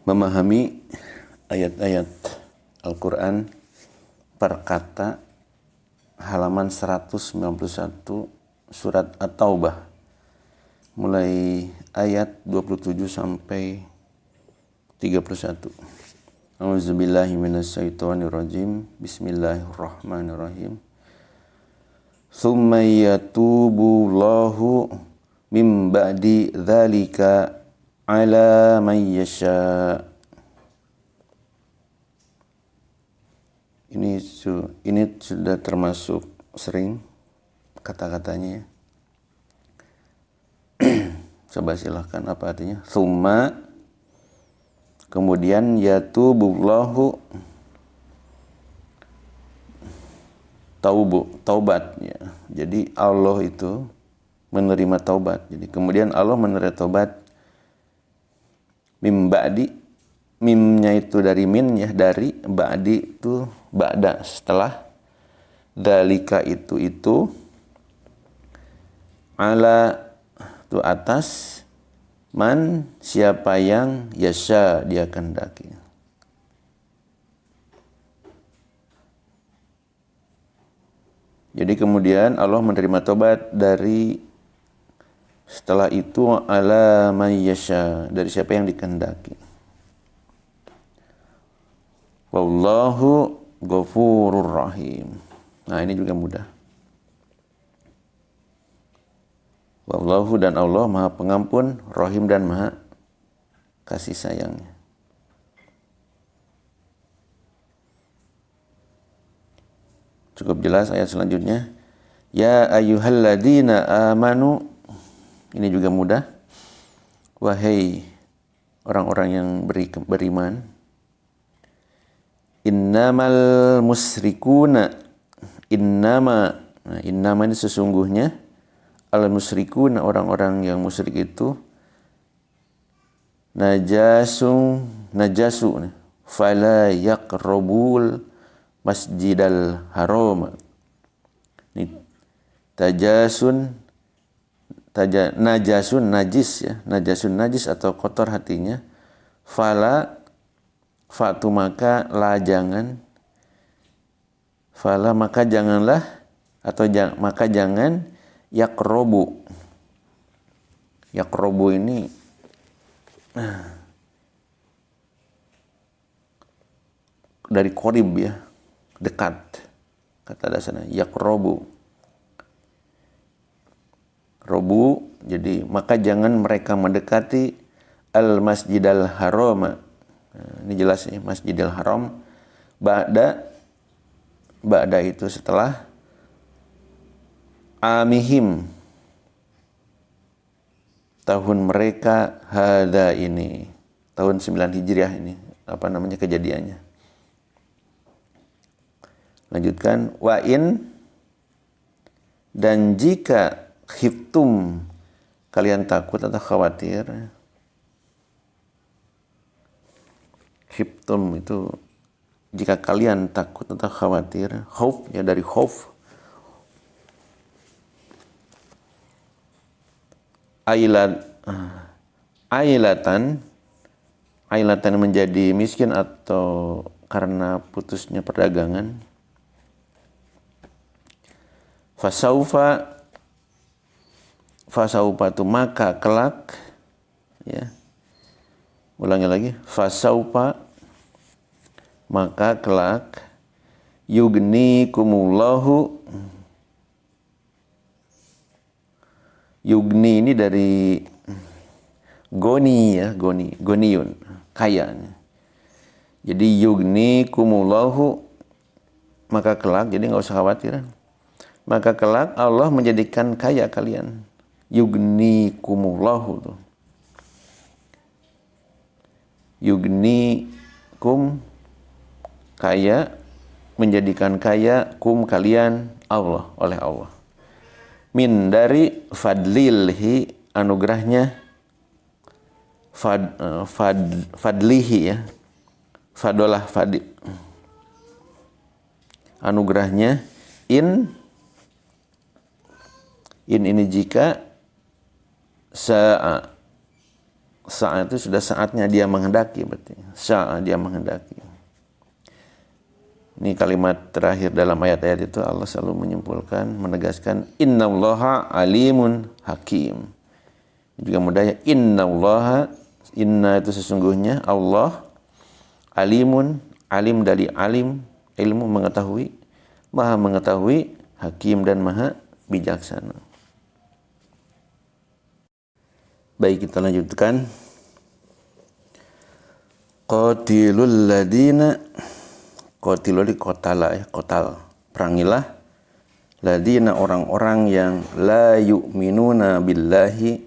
memahami ayat-ayat Al-Quran per kata halaman 191 surat At-Taubah mulai ayat 27 sampai 31. A'udzubillahi minasyaitonirrajim. Bismillahirrahmanirrahim. Tsumma yatubu Allahu mim ba'di dzalika ala man yasha. Ini sudah termasuk sering kata-katanya. Coba silahkan, apa artinya? Tsumma, kemudian yatubullahu, taubat ya. Jadi Allah itu menerima taubat. Jadi kemudian Allah menerima taubat mim ba'di, mimnya itu dari min ya, dari ba'di itu ba'da, setelah, dalika itu ala itu atas, man siapa yang yasha dia kehendaki. Jadi kemudian Allah menerima tobat dari setelah itu ala man yasha, dari siapa yang dikehendaki. Wallahu ghafurur rahim. Nah, ini juga mudah. Wallahu, dan Allah Maha Pengampun, Rahim, dan Maha Kasih Sayangnya. Cukup jelas ayat selanjutnya. Ya ayyuhalladzina amanu. Ini juga mudah. Wahai orang-orang yang beriman. Innamal musyrikuna. Innama ini sesungguhnya. Al-musyrikun, orang-orang yang musyrik itu najasu fala yaqrabul masjidal haram. Ini najasun najis ya, najasun najis atau kotor hatinya. Fatu maka la jangan, fala maka janganlah, atau maka jangan yakrobu ini dari korib ya, dekat, kata dasarnya yakrobu, robu. Jadi maka jangan mereka mendekati al masjidal haram. Ini jelas ya, masjidil haram. Ba'da itu setelah amihim, tahun mereka, hada ini tahun 9 Hijriah, ini apa namanya kejadiannya. Lanjutkan, wa in, dan jika khiftum kalian takut atau khawatir. Khiftum itu jika kalian takut atau khawatir. Khauf ya, dari khauf. Ailatan menjadi miskin atau karena putusnya perdagangan. Fasaufa tu maka kelak ya. Ulangi lagi, fasaufa maka kelak, yugnikumullahu. Yugni ini dari goni ya, goniun, kaya. Jadi yugni kumullahu, maka kelak, jadi nggak usah khawatir. Maka kelak Allah menjadikan kaya kalian. Yugni kumullahu tuh. Yugni kum kaya, menjadikan kaya kum kalian, Allah, oleh Allah. Min dari fadlilhi, anugerahnya, fadlihi ya, fadolah fadil, anugerahnya. In ini jika sa'a Saat itu sudah saatnya dia menghendaki, berarti saat dia menghendaki. Ini kalimat terakhir dalam ayat-ayat itu Allah selalu menyimpulkan, menegaskan innallaha alimun hakim. Juga mudahnya innallaha, inna itu sesungguhnya Allah, alimun, alim dari alim, ilmu mengetahui, maha mengetahui, hakim dan maha bijaksana. Baik, kita lanjutkan. Qatilul ladina, qatilul qatala ya, qatal. Perangilah ladina orang-orang yang la yu'minuna billahi.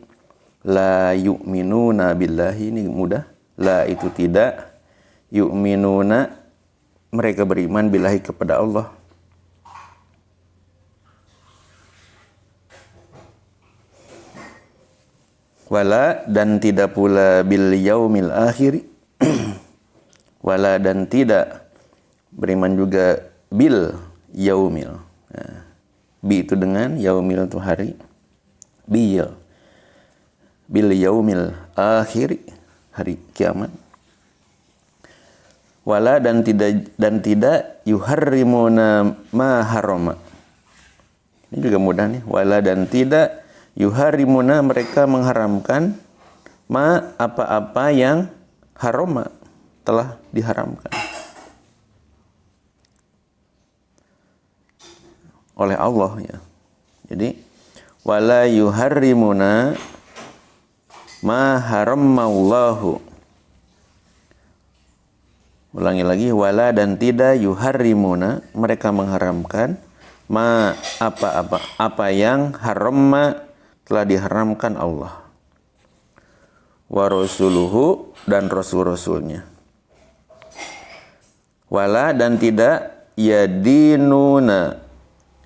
La yu'minuna billahi, ini mudah. La itu tidak, yu'minuna mereka beriman billahi kepada Allah. Wala dan tidak pula bil yaumil akhir. Wala dan tidak beriman juga bil yaumil. Nah, bi itu dengan, yaumil itu hari. Bil yaumil akhir, hari kiamat. Wala dan tidak yuharrimuna ma harama. Ini juga mudah nih. Wala dan tidak yuharrimuna mereka mengharamkan ma apa-apa yang harama telah diharamkan oleh Allah ya. Jadi wala yuharrimuna ma haramallahu. Ulangi lagi, wala dan tidak yuharrimuna mereka mengharamkan ma apa yang haramma telah diharamkan Allah, wa rasuluhu dan rasul-rasulnya. Wala dan tidak yadinuna,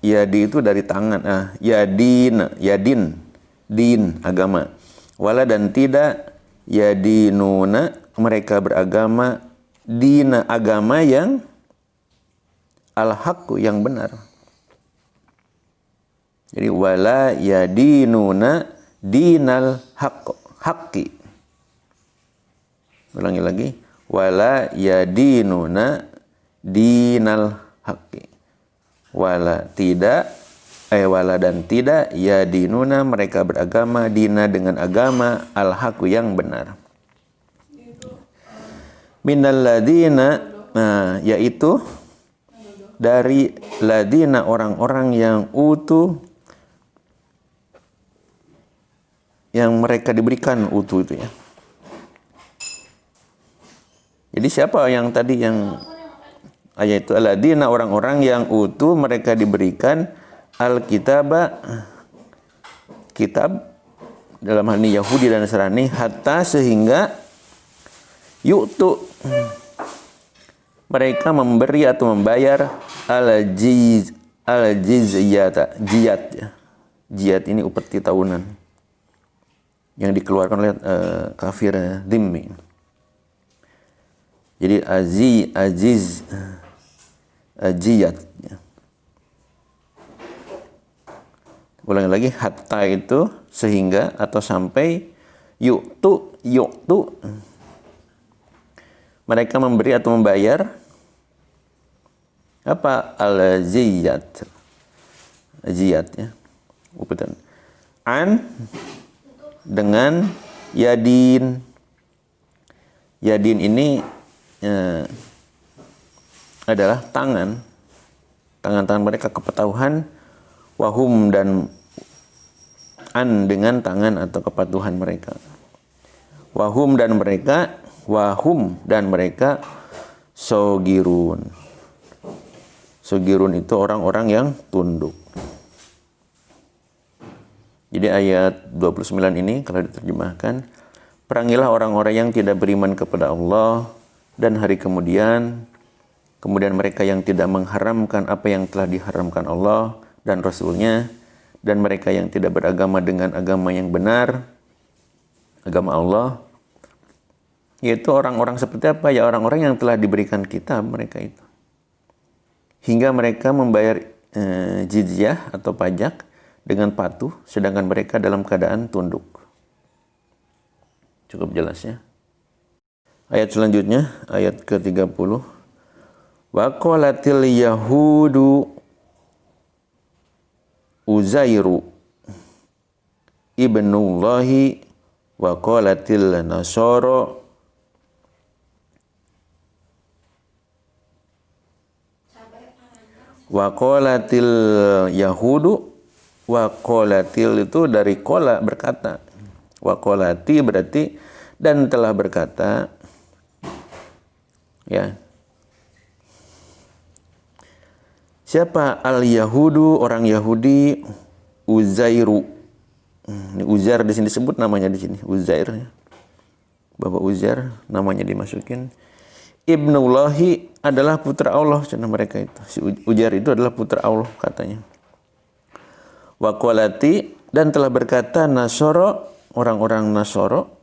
yadi itu dari tangan, yadin din agama. Wala dan tidak yadinuna mereka beragama dina agama yang al-haqqu yang benar. Jadi wala yadinuna dinal haqqi. Ulangi lagi, wala yadinuna dinal haqqi. Wala dan tidak yadinuna mereka beragama dina dengan agama al-haqqu yang benar. Minal ladina, nah yaitu dari ladina orang-orang yang yang mereka diberikan utuh itu ya. Jadi siapa yang tadi yang ayat itu aladina orang-orang yang utuh mereka diberikan al-kitaba kitab, dalam hal ini Yahudi dan Nasrani, hatta sehingga yu'tu mereka memberi atau membayar al-jizyata, jiyat ya. Jiyat ini upeti tahunan yang dikeluarkan oleh kafir dhimmi. Jadi jiyat ya. Ulangi lagi, hatta itu sehingga atau sampai, yu'tu mereka memberi atau membayar apa al-jiyat ya, upetan dengan yadin ini adalah tangan mereka, kepatuhan, wahum dan dengan tangan atau kepatuhan mereka, wahum dan mereka sogirun itu orang-orang yang tunduk. Jadi ayat 29 ini kalau diterjemahkan, perangilah orang-orang yang tidak beriman kepada Allah dan hari kemudian mereka yang tidak mengharamkan apa yang telah diharamkan Allah dan Rasulnya, dan mereka yang tidak beragama dengan agama yang benar, agama Allah, yaitu orang-orang seperti apa? Ya orang-orang yang telah diberikan kitab mereka itu. Hingga mereka membayar jizyah atau pajak dengan patuh, sedangkan mereka dalam keadaan tunduk. Cukup jelas ya. Ayat selanjutnya, ayat ke-30. Wa qalatil yahudu Uzairu ibnullahi wa qalatil nasara wa qalatil yahudu wa qalatil itu dari qala berkata. Wa qalati berarti dan telah berkata, ya. Siapa al-Yahudu, orang Yahudi, Uzairu. Ini Uzair di sini disebut namanya di sini, Uzair. Bapak Uzair namanya dimasukin. Ibnullahi adalah putra Allah, cina mereka itu. Si Uzair itu adalah putra Allah katanya. Wa qalati dan telah berkata Nasoro, orang-orang Nasoro,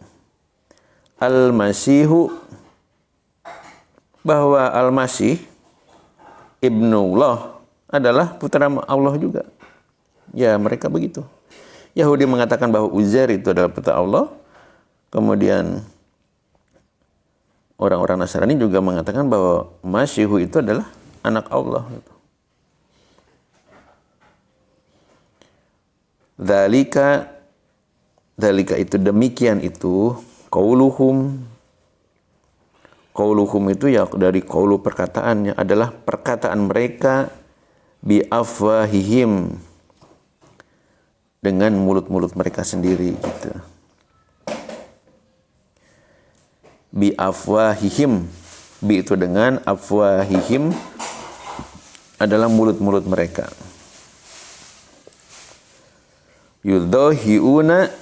Al-Masihu bahwa Al-Masih Ibnullah adalah putra Allah juga. Ya, mereka begitu. Yahudi mengatakan bahwa Uzair itu adalah putra Allah. Kemudian orang-orang Nasrani juga mengatakan bahwa Masihu itu adalah anak Allah. Dzalika itu demikian itu qauluhum itu ya dari qaulu perkataannya adalah perkataan mereka bi afwahihim dengan mulut-mulut mereka sendiri gitu. Bi afwahihim, bi itu dengan afwahihim adalah mulut-mulut mereka. Yudahiuna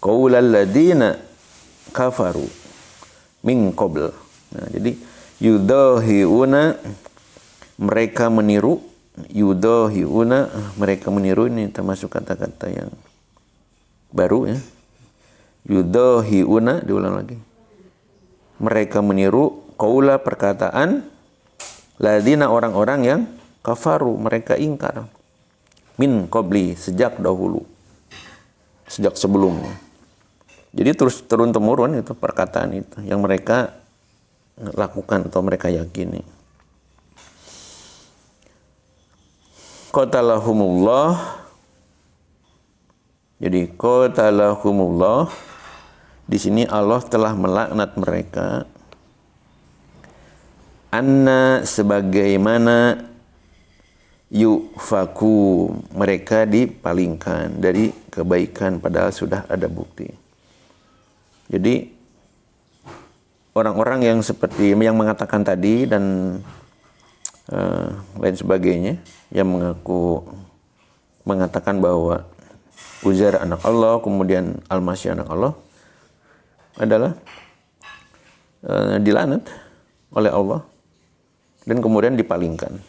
qaulal ladina kafaru min qabl. Nah, jadi yudahiuna mereka meniru, yudahiuna mereka meniru, ini termasuk kata-kata yang baru ya. Yudahiuna, diulang lagi. Mereka meniru qaula perkataan ladina orang-orang yang kafaru, mereka ingkar. Min qabli, sejak dahulu. Sejak sebelumnya. Jadi terus turun-temurun itu perkataan itu yang mereka lakukan atau mereka yakini. Qatalahumullah. Jadi qatalahumullah, di sini Allah telah melaknat mereka. Anna sebagaimana yufaku mereka dipalingkan dari kebaikan padahal sudah ada bukti. Jadi orang-orang yang seperti yang mengatakan tadi dan lain sebagainya yang mengatakan bahwa Uzair anak Allah, kemudian Al-Masih anak Allah adalah dilaknat oleh Allah dan kemudian dipalingkan.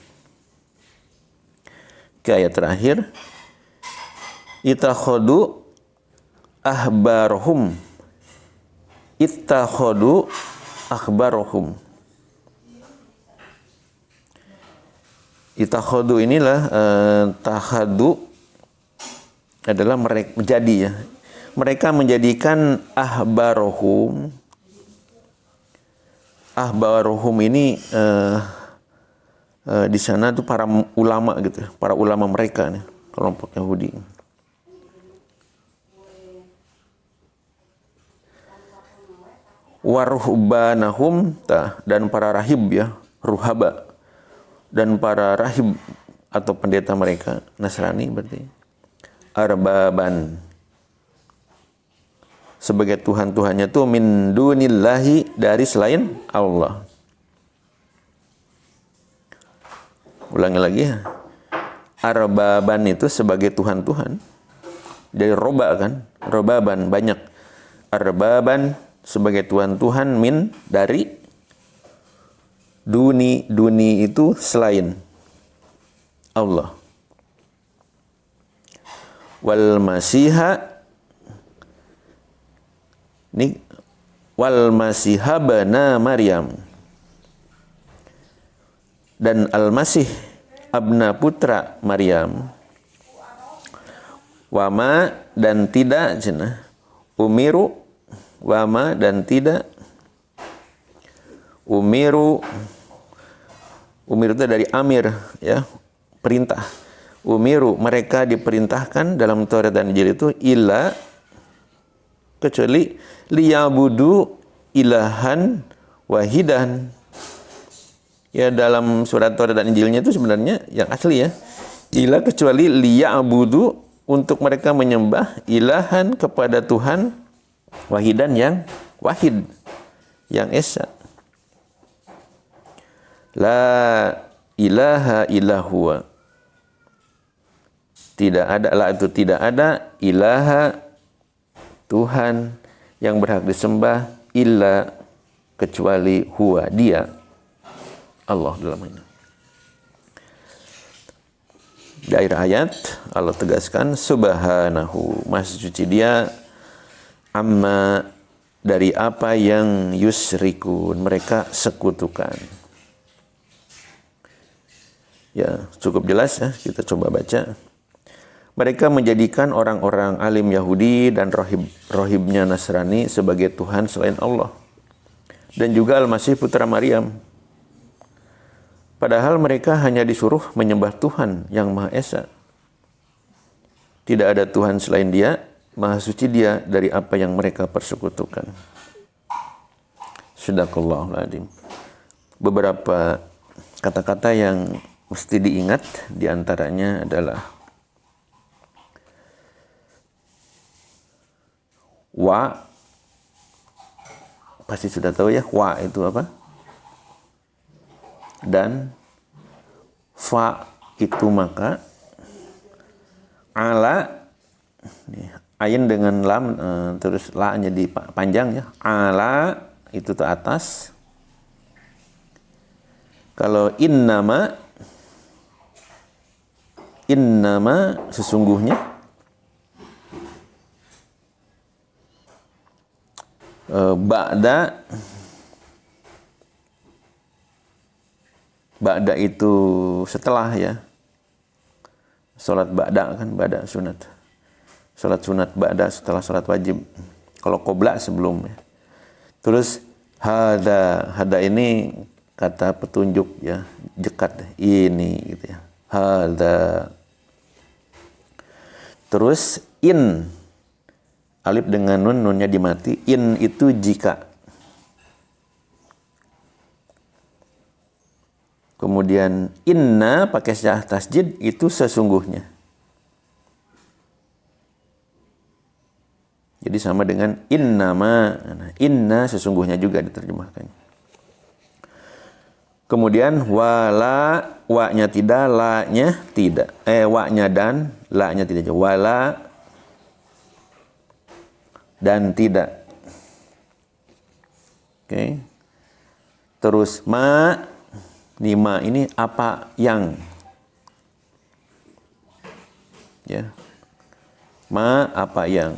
Ke ayat terakhir, ittakhadu akhbarahum Itakhadu inilah takhadu adalah mereka menjadi ya. Mereka menjadikan ahbarohum ini di sana tuh para ulama gitu, para ulama mereka nih, kelompok Yahudi. Waruhbanahum dan para rahib ya, ruhaba dan para rahib atau pendeta mereka Nasrani berarti arbaban sebagai tuhan-tuhannya tuh min dunillahi dari selain Allah. Ulangi lagi ya. Arbaban itu sebagai tuhan-tuhan. Dari roba kan, robaban banyak. Arbaban sebagai tuhan-tuhan min dari duni itu selain Allah. Wal masiha ini wal masiha bana Maryam dan al-masih abna putra Maryam Wama dan tidak cenah. Umiru, wama dan tidak. Umiru itu dari amir, ya, perintah. Umiru, mereka diperintahkan dalam Taurat dan Injil itu illa, kecuali liyabudu ilahan wahidan. Ya, dalam surat Taurat dan Injilnya itu sebenarnya yang asli ya. Illa kecuali liyabudu, untuk mereka menyembah ilahan kepada Tuhan wahidan yang wahid, yang esa. La ilaha illahu. Tidak ada, la itu tidak ada, ilaha Tuhan yang berhak disembah, illa kecuali huwa, dia, Allah dalam ini. Di akhir ayat Allah tegaskan subhanahu, maha suci dia, amma dari apa yang yusrikun, mereka sekutukan. Ya, cukup jelas ya, kita coba baca. Mereka menjadikan orang-orang alim Yahudi dan rohibnya Nasrani sebagai Tuhan selain Allah. Dan juga Al-Masih putra Maryam. Padahal mereka hanya disuruh menyembah Tuhan yang Maha Esa. Tidak ada Tuhan selain Dia, Maha Suci Dia dari apa yang mereka persekutukan. Shadaqallahul adzim. Beberapa kata-kata yang mesti diingat, diantaranya adalah wa, pasti sudah tahu ya, wa itu apa? Dan fa itu maka, ala, ain dengan lam, terus la-nya dipanjang ya, ala itu ke atas. Kalau innama sesungguhnya, Ba'da itu setelah ya. Salat ba'da kan, ba'da sunat. Salat sunat ba'da setelah salat wajib. Kalau qobla sebelum ya. Terus hada ini kata petunjuk ya, jekat ini gitu ya. Hada. Terus in, alif dengan nun, nunnya dimati. In itu jika. Kemudian inna pakai syah tasjid itu sesungguhnya. Jadi sama dengan innama. Inna sesungguhnya juga diterjemahkan. Kemudian wala, wa-nya tidak, la-nya tidak. Wa-nya dan, la-nya tidak. Wala dan tidak. Oke. Terus ma, lima ini apa yang, ya, ma apa yang.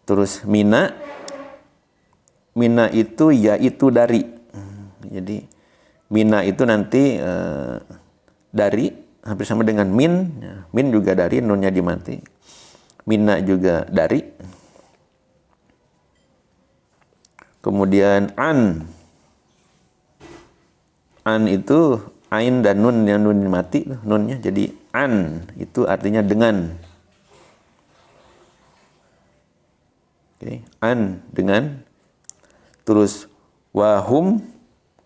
Terus mina itu yaitu dari. Jadi mina itu nanti dari, hampir sama dengan min. Min juga dari, nunnya dimati. Mina juga dari. Kemudian an itu ain dan nun, yang nun mati nunnya, jadi an itu artinya dengan. Oke, an dengan. Terus wahum,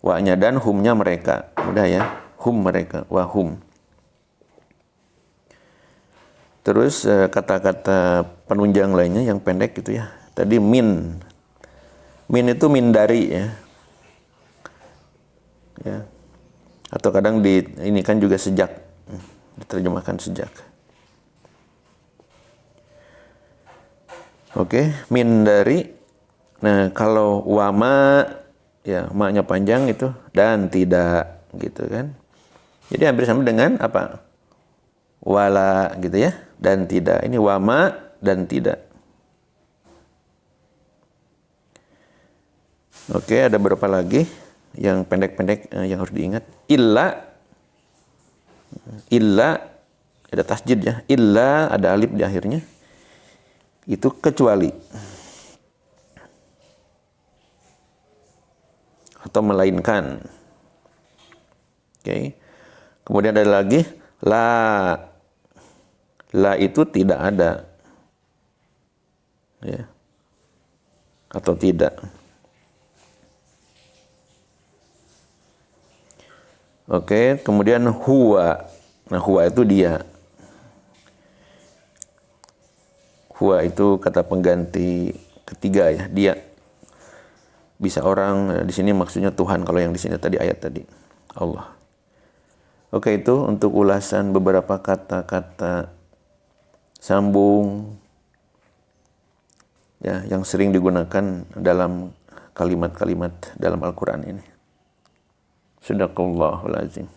wa-nya dan, humnya mereka. Mudah ya, hum mereka, wahum. Terus kata-kata penunjang lainnya yang pendek gitu ya. Tadi min itu min dari ya. Ya. Atau kadang ini kan juga sejak, diterjemahkan sejak. Oke, min dari. Nah, kalau wama ya, maknya panjang itu dan tidak gitu kan. Jadi hampir sama dengan apa? Wala gitu ya, dan tidak. Ini wama dan tidak. Oke, ada berapa lagi yang pendek-pendek yang harus diingat? Illa ada tasjid ya, illa ada alif di akhirnya, itu kecuali atau melainkan. Oke. Kemudian ada lagi la. La itu tidak ada. Ya. Atau tidak. Oke, kemudian huwa. Nah, huwa itu dia. Huwa itu kata pengganti ketiga ya, dia. Bisa orang, di sini maksudnya Tuhan, kalau yang di sini tadi ayat tadi Allah. Oke, itu untuk ulasan beberapa kata-kata sambung ya yang sering digunakan dalam kalimat-kalimat dalam Al-Qur'an ini. Sadaqallahul azim.